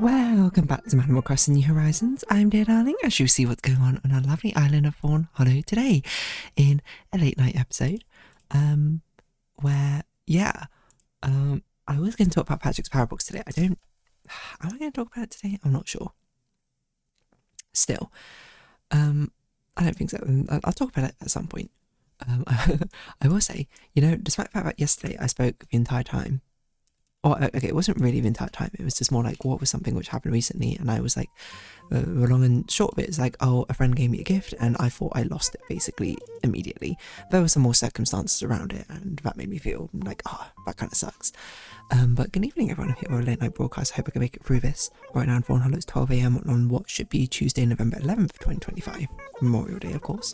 Welcome back to Animal Crossing New Horizons. I'm dear darling, as you see what's going on our lovely island of Fawnhallow today in a late night episode. Where I was going to talk about Patrick's Parabox today. Am I going to talk about it today? I'm not sure. Still, I don't think so. I'll talk about it at some point. I will say, despite the fact that yesterday I spoke the entire time. Okay, it wasn't really the entire time. It was just more like, what was something which happened recently? And I was like, the long and short of it is like, oh, a friend gave me a gift and I thought I lost it basically immediately. There were some more circumstances around it and that made me feel like, oh, that kind of sucks. But good evening everyone, I'm here with a late night broadcast. I hope I can make it through this. Right now in Fawnhallow it's 12 AM on what should be Tuesday, November 11th, 2025. Memorial Day, of course.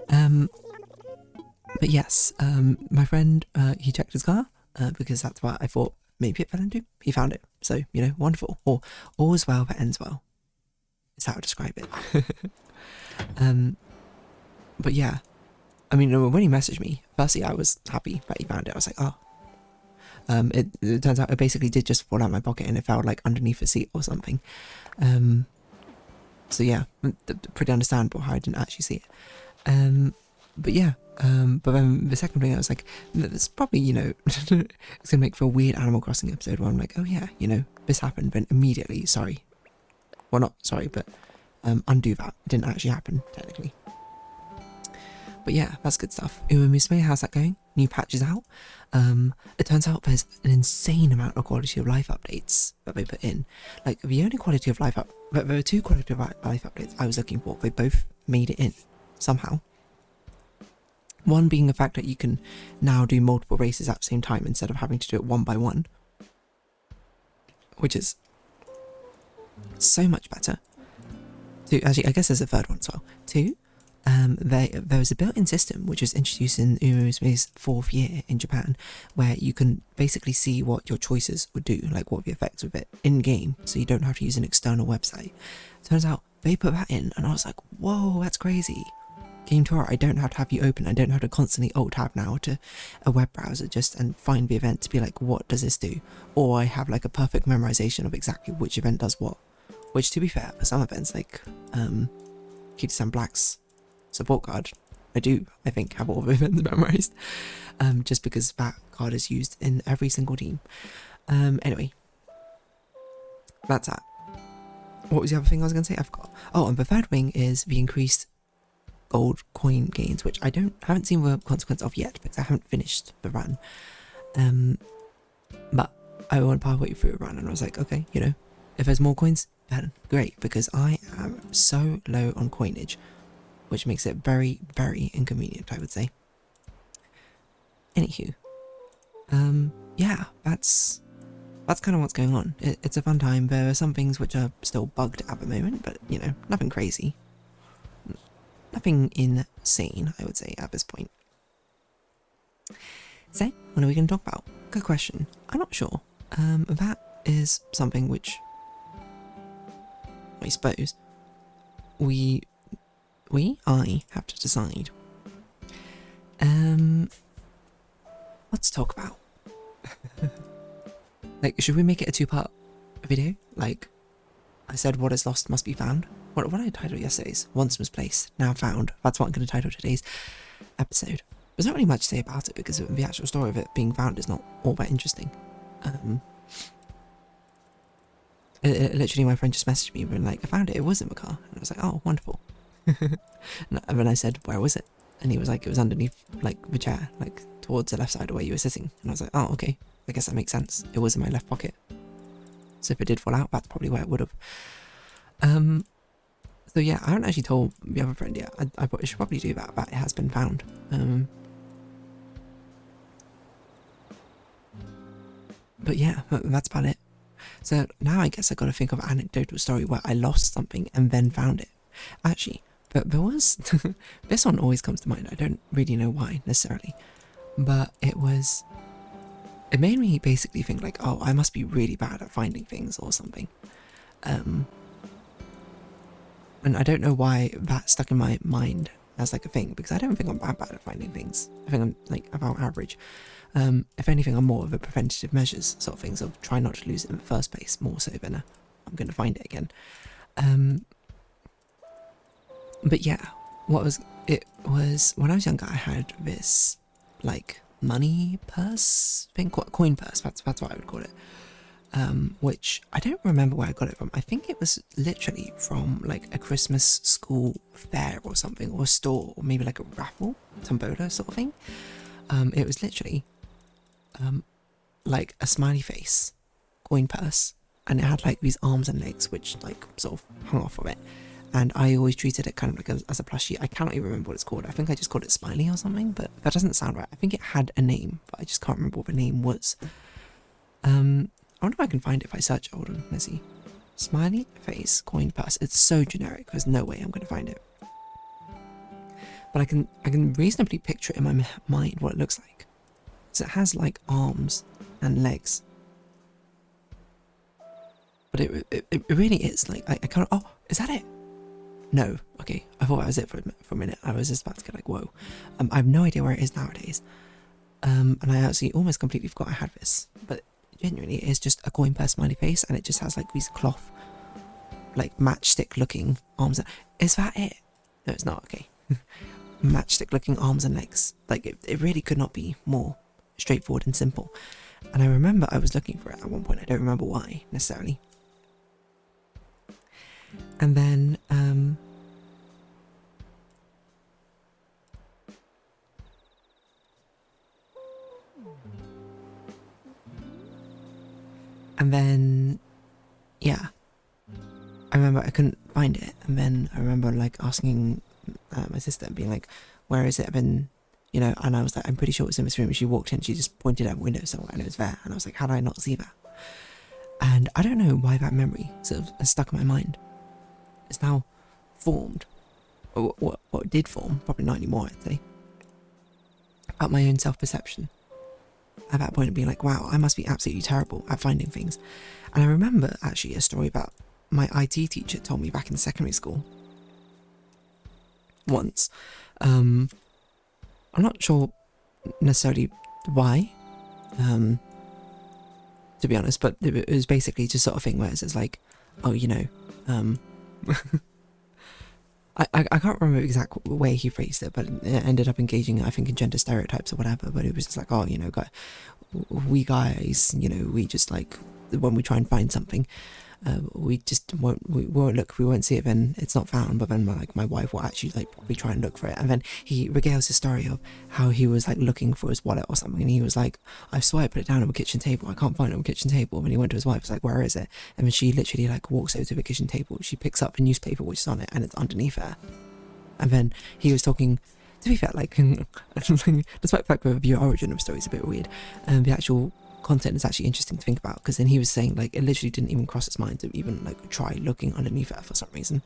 But yes, my friend, he checked his car. Because that's what I thought maybe it fell into. He found it. So, wonderful. Or all's well that ends well. Is how I describe it. But yeah. I mean, when he messaged me, firstly I was happy that he found it. I was like, oh. It turns out it basically did just fall out of my pocket and it fell like underneath the seat or something. So yeah, pretty understandable how I didn't actually see it. But yeah. But then the second thing I was like, it's probably, it's going to make for a weird Animal Crossing episode where I'm like, oh yeah, this happened, then immediately, sorry. Well, not sorry, but undo that. It didn't actually happen, technically. But yeah, that's good stuff. Umamusume, how's that going? New patches out. It turns out there's an insane amount of quality of life updates that they put in. Like, the only quality of life there were two quality of life updates I was looking for. They both made it in, somehow. One being the fact that you can now do multiple races at the same time instead of having to do it one by one. Which is so much better. Two, actually, I guess there's a third one as well. Two, there was a built-in system which was introduced in Umamusume's 4th year in Japan, where you can basically see what your choices would do, like what the effects of it in-game, so you don't have to use an external website. Turns out, they put that in, and I was like, whoa, that's crazy. Game Tour, I don't have to have you open. I don't have to constantly alt-tab now to a web browser and find the event to be like, what does this do? Or I have like a perfect memorization of exactly which event does what. Which, to be fair, for some events like Kitasan Black's support card, I think, have all the events memorized. Just because that card is used in every single team. Anyway, that's that. What was the other thing I was going to say? I forgot. Oh, and the third thing is the increased gold coin gains, which I haven't seen the consequence of yet because I haven't finished the run. But I went partway through a run and I was like, okay, if there's more coins, then great, because I am so low on coinage, which makes it very, very inconvenient, I would say. Anywho, yeah, that's kind of what's going on. It's a fun time. There are some things which are still bugged at the moment, but nothing crazy. Nothing insane, I would say, at this point. So, what are we going to talk about? Good question. I'm not sure. That is something which I suppose I have to decide. Let's talk about. Like, should we make it a 2-part video? Like, I said what is lost must be found. What did I title yesterday's? Once misplaced, now found. That's what I'm going to title today's episode. There's not really much to say about it because the actual story of it being found is not all that interesting. Literally, my friend just messaged me and like, I found it. It was in the car, and I was like, oh, wonderful. And then I said, where was it? And he was like, it was underneath like the chair, like towards the left side of where you were sitting. And I was like, oh, okay. I guess that makes sense. It was in my left pocket. So if it did fall out, that's probably where it would have. So yeah, I haven't actually told the other friend yet. I should probably do that, but it has been found. But yeah, that's about it. So now I guess I got to think of an anecdotal story where I lost something and then found it. Actually, but there was... this one always comes to mind. I don't really know why, necessarily. But it made me basically think like, oh, I must be really bad at finding things or something. And I don't know why that stuck in my mind as like a thing, because I don't think I'm bad at finding things. I think I'm like about average. If anything, I'm more of a preventative measures sort of thing, so try not to lose it in the first place, more so than I'm going to find it again. But yeah, it was when I was younger, I had this like money purse thing, coin purse, that's what I would call it. Which I don't remember where I got it from. I think it was literally from like a Christmas school fair or something, or a store, or maybe like a raffle, tombola sort of thing. It was literally like a smiley face coin purse, and it had like these arms and legs which like sort of hung off of it, and I always treated it kind of like as a plushie. I cannot even remember what it's called. I think I just called it Smiley or something, but that doesn't sound right. I think it had a name, but I just can't remember what the name was. I wonder if I can find it if I search. Hold on, let's see. Smiley face coin purse. It's so generic, there's no way I'm going to find it. But I can reasonably picture it in my mind what it looks like. So it has like arms and legs. But it really is like, I can't, oh, is that it? No, okay, I thought that was it for a minute. I was just about to get like, whoa. I have no idea where it is nowadays. And I actually almost completely forgot I had this. But genuinely, it is just a coin purse smiley face, and it just has like these cloth, like matchstick looking arms. Is that it? No, it's not, okay. Matchstick looking arms and legs. Like it really could not be more straightforward and simple. And I remember I was looking for it at one point. I don't remember why necessarily. And then yeah, I remember I couldn't find it, and then I remember like asking my sister and being like, where is it? I've been, you know, and I was like, I'm pretty sure it was in this room. And she walked in, she just pointed out a window somewhere, and it was there, and I was like, how did I not see that? And I don't know why that memory sort of has stuck in my mind. It's now formed, or what did form, probably not anymore, I'd say, about my own self-perception. At that point, being like, wow, I must be absolutely terrible at finding things. And I remember actually a story about my IT teacher told me back in secondary school once. I'm not sure necessarily why, to be honest, but it was basically just sort of thing where it's like, oh, you know, I can't remember the exact way he phrased it, but it ended up engaging, I think, in gender stereotypes or whatever. But it was just like, oh, you know, we guys, you know, we just like, when we try and find something, we just won't look, we won't see it, then it's not found. But then my wife will actually like probably try and look for it. And then he regales the story of how he was like looking for his wallet or something, and he was like, I swear I put it down on the kitchen table, I can't find it on the kitchen table. And he went to his wife, was like, where is it? And then she literally like walks over to the kitchen table, she picks up the newspaper which is on it, and it's underneath her. And then he was talking, to be fair, like despite the fact that the origin of the story is a bit weird, the actual content is actually interesting to think about, because then he was saying like it literally didn't even cross his mind to even like try looking underneath her for some reason.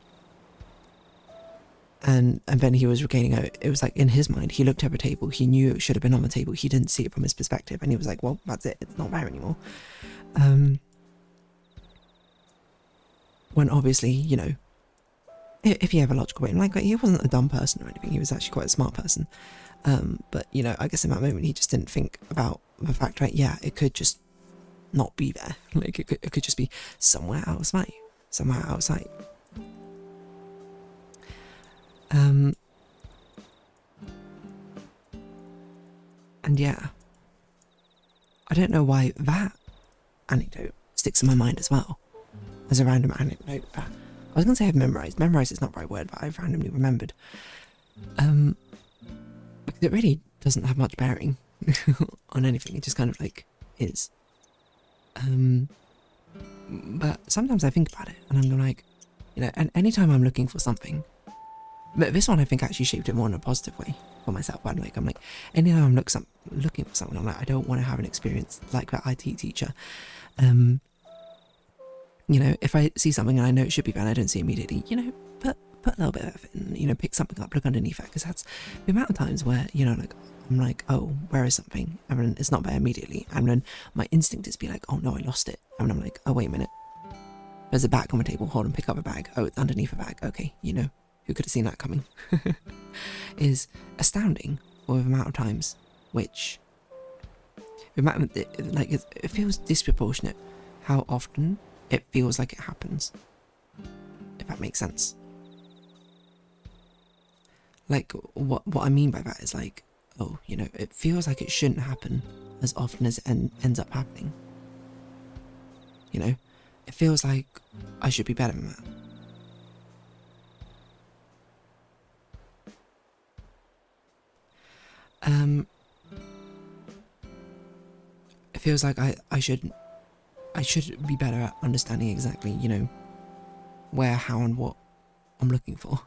And then he was regaling it was like in his mind, he looked at the table, he knew it should have been on the table, he didn't see it from his perspective, and he was like, well, that's it, it's not there anymore. When obviously, you know, if you have a logical way, and like he wasn't a dumb person or anything, he was actually quite a smart person. But you know, I guess in that moment he just didn't think about the fact, right? Yeah, it could just not be there. Like it could just be somewhere outside. And yeah, I don't know why that anecdote sticks in my mind as well as a random anecdote. I was gonna say I've memorized. Memorized is not the right word, but I've randomly remembered. Because it really doesn't have much bearing on anything. It just kind of like is. But sometimes I think about it, and I'm like, you know, and anytime I'm looking for something, but this one I think actually shaped it more in a positive way for myself. I'm like, anytime I'm looking for something, I'm like, I don't want to have an experience like that IT teacher. You know, if I see something and I know it should be there and I don't see it immediately, you know, put a little bit of effort in, you know, pick something up, look underneath it, because that's the amount of times where, you know, like, I'm like, oh, where is something? And then it's not there immediately. And then my instinct is to be like, oh no, I lost it. And I'm like, oh, wait a minute. There's a bag on the table, hold on, pick up a bag. Oh, it's underneath a bag. Okay, you know, who could have seen that coming, is astounding for the amount of times which, it feels disproportionate how often it feels like it happens, if that makes sense. Like, what I mean by that is like, oh, you know, it feels like it shouldn't happen as often as it ends up happening. You know, it feels like I should be better than that. It feels like I should be better at understanding exactly, you know, where, how, and what I'm looking for.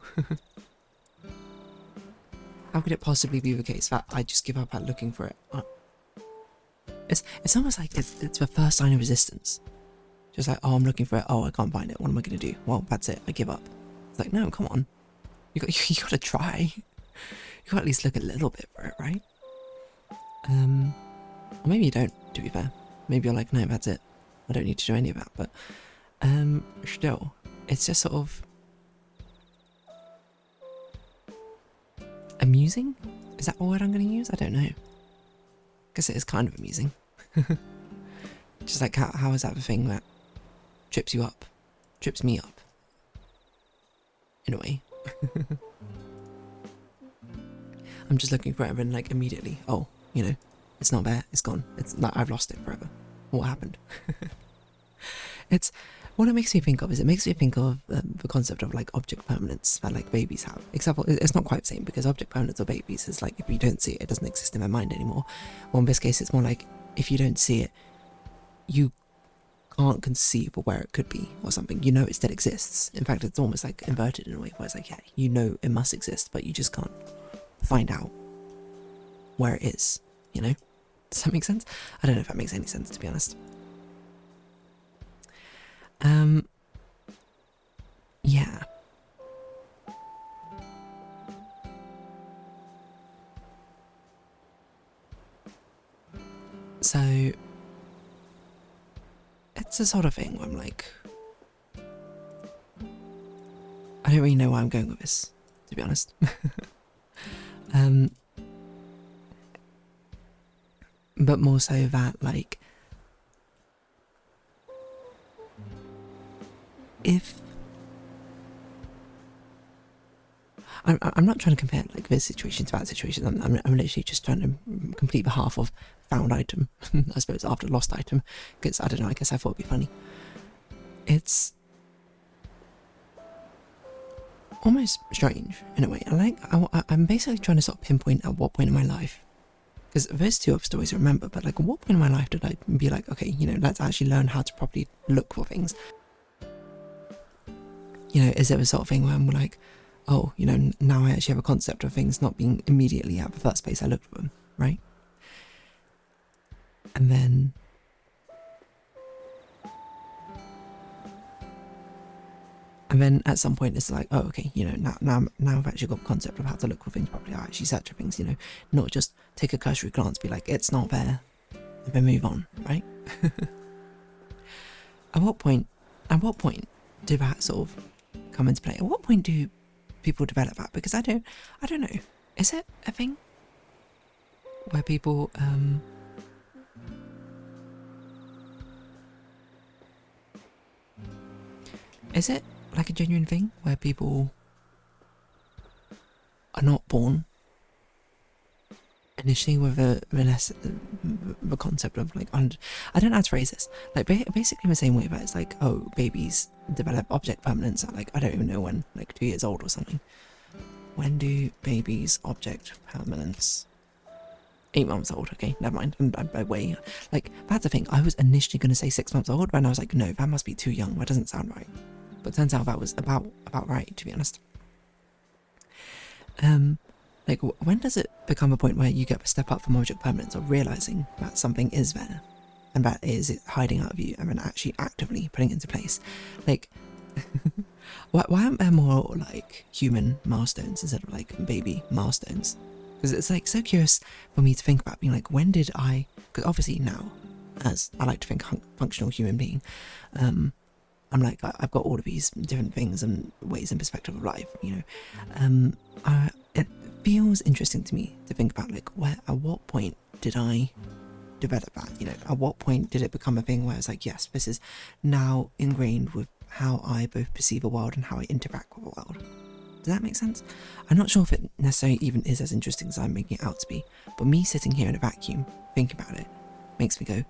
How could it possibly be the case that I just give up at looking for it? It's almost like it's the first sign of resistance. Just like, oh, I'm looking for it. Oh, I can't find it. What am I going to do? Well, that's it. I give up. It's like, no, come on. You got to try. You got to at least look a little bit for it, right? Or maybe you don't, to be fair. Maybe you're like, no, that's it. I don't need to do any of that. But still, it's just sort of amusing? Is that the word I'm going to use? I don't know. Guess it is kind of amusing. Just like, how is that the thing that trips you up? Trips me up. In a way. I'm just looking for it and then like immediately, oh, you know, it's not there, it's gone. It's like I've lost it forever. What happened? It's what it makes me think of is it makes me think of the concept of like object permanence that like babies have. Except for, it's not quite the same because object permanence of babies is like if you don't see it, it doesn't exist in their mind anymore. Or in this case, it's more like if you don't see it, you can't conceive of where it could be or something. You know it still exists. In fact, it's almost like inverted in a way where it's like, yeah, you know it must exist, but you just can't find out where it is, you know? Does that make sense? I don't know if that makes any sense, to be honest. Yeah. So, it's the sort of thing where I'm like, I don't really know where I'm going with this, to be honest. But more so that, like, if I'm not trying to compare like this situation to that situation. I'm literally just trying to complete the half of found item, I suppose, after lost item, because I don't know. I guess I thought it'd be funny. It's almost strange in a way. I'm basically trying to sort of pinpoint at what point in my life, because there's two other stories I remember, but like at what point in my life did I be like, okay, you know, let's actually learn how to properly look for things. You know, is there a sort of thing where I'm like, oh, you know, now I actually have a concept of things not being immediately at the first place I looked for them, right? And then at some point it's like, oh, okay, you know, now I've actually got a concept of how to look for things properly. I actually search for things, you know, not just take a cursory glance, be like, it's not there, and then move on, right? At what point do that sort of come into play? At what point do people develop that? Because I don't know. Is it a thing where people is it like a genuine thing where people are not born initially with the concept of like, I don't know how to phrase this, like basically in the same way that it's like, oh, babies develop object permanence at like, I don't even know when, like 2 years old or something. When do babies object permanence? 8 months old. Okay, never mind. I'm way, like, that's the thing. I was initially going to say 6 months old, but I was like, no, that must be too young. That doesn't sound right. But turns out that was about right, to be honest. Like, when does it become a point where you get a step up from object permanence of realizing that something is there and that is it hiding out of you and then actually actively putting it into place? Like, why aren't there more like human milestones instead of like baby milestones? Because it's like so curious for me to think about being like, when did I, because obviously now, as I like to think functional human being, I'm like, I've got all of these different things and ways and perspective of life, you know. It feels interesting to me to think about, like, at what point did I develop that, you know? At what point did it become a thing where it's like, yes, this is now ingrained with how I both perceive a world and how I interact with a world. Does that make sense? I'm not sure if it necessarily even is as interesting as I'm making it out to be, but me sitting here in a vacuum, thinking about it, makes me go,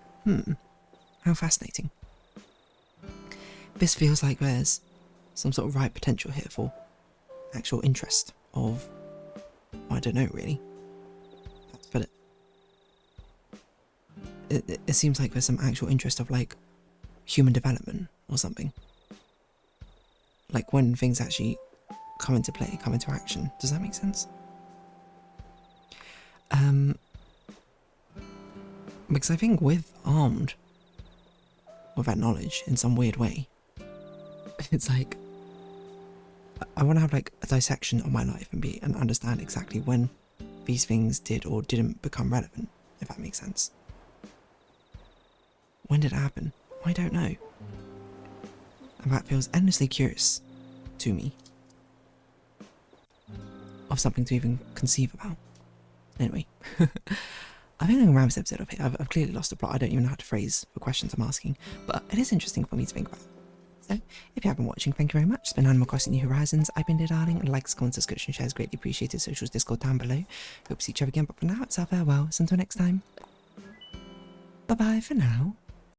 how fascinating. This feels like there's some sort of right potential here for actual interest of, I don't know really, how to put it. It seems like there's some actual interest of like human development or something. Like when things actually come into play, come into action. Does that make sense? Because I think with armed with that knowledge in some weird way, it's like I want to have like a dissection of my life and understand exactly when these things did or didn't become relevant, if that makes sense. When did it happen? I don't know. And that feels endlessly curious to me. Of something to even conceive about. Anyway, I think I'm going to wrap this episode up here. I've clearly lost the plot. I don't even know how to phrase the questions I'm asking, but it is interesting for me to think about. So, if you have been watching, thank you very much. It's been Animal Crossing New Horizons. I've been dear darling. Likes, comments, subscription, shares, greatly appreciated. Socials, Discord down below. Hope to see each other again, but for now, it's our farewell. So until next time, bye bye for now.